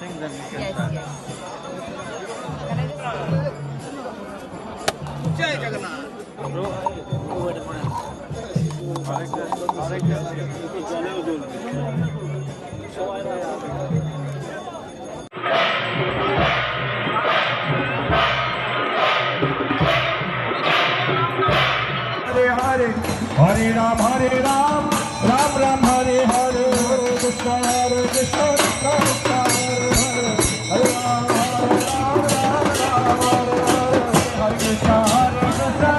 crossing, then we can Yes, start. yes. Can I Bro, wait a minute. আরেকটা জলেও জ্বলবে সবাই না Hare Hare Ram Ram Ram Hare Hare Hare Krishna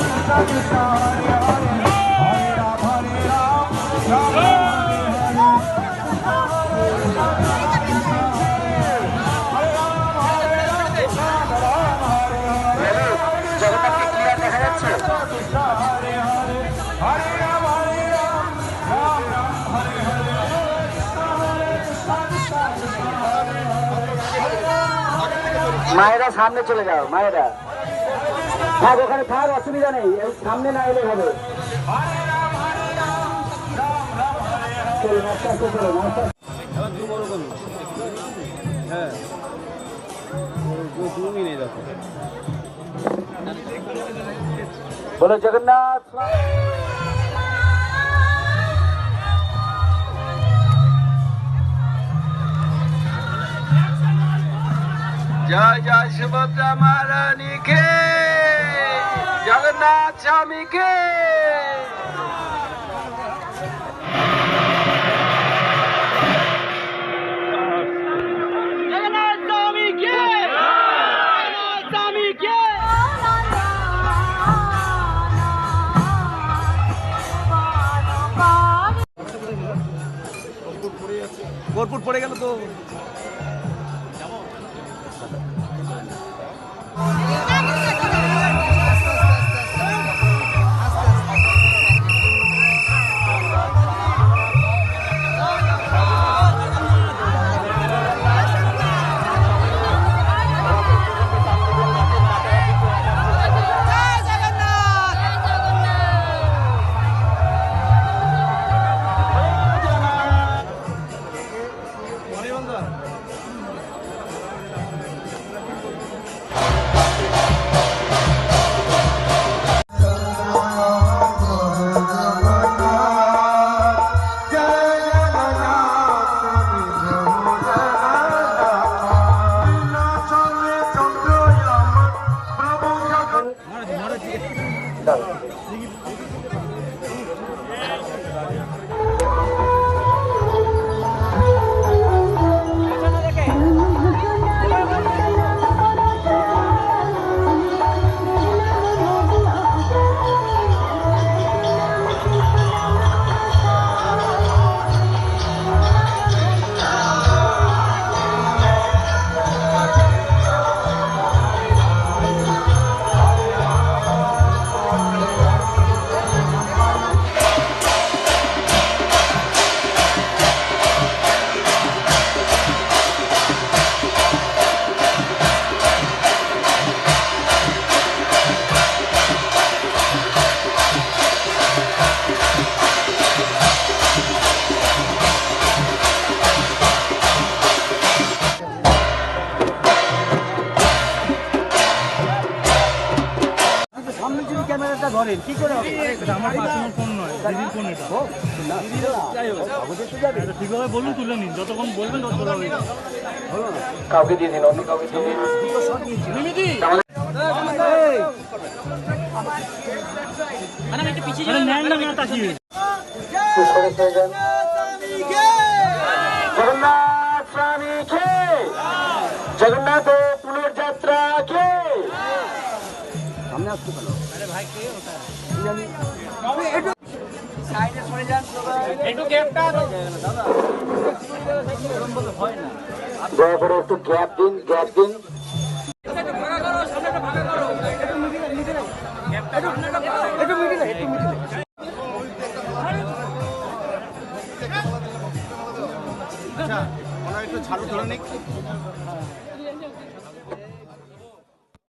Krishna Krishna Hare Hare Hare Ram Ram Hare Hare Krishna Krishna Krishna Hare Hare Hare Ram Ram Hare মায়েরা সামনে চলে যাও মায়েরা থাক ওখানে থাক অসুবিধা নেই সামনে না এলে হবে বলো জগন্নাথ जय जय सुभद्रा महारानी के जगन्नाथ स्वामी के जगन्नाथ स्वामी के जगन्नाथ स्वामी के কর্পূর পড়ে গেল তো ক্যামেরাটা ধরেন কি করে হবে আমার পার্সোনাল ফোন নয় দিদির ফোন এটা ঠিকভাবে বলুন তুলে নিন যতক্ষণ বলবেন তত তোলা হয়ে যাবে কাউকে দিয়ে দিন অন্য কাউকে দিয়ে দিন জগন্নাথ স্বামী কে জগন্নাথ পুনর্যাত্রা কে সামনে আসতে পারো আরে ভাই কে ওটা একটু সাইডে সরে যান একটু গ্যাপটা দাও দাদা এরকম বলে হয় না দয়া করে একটু গ্যাপ দিন একটু ভাগা করো সামনেটা ভাগা করো একটু মিডিলে গ্যাপটা একটু মিডিলে আচ্ছা ওরা একটু ঝাড়ু ধরে নিক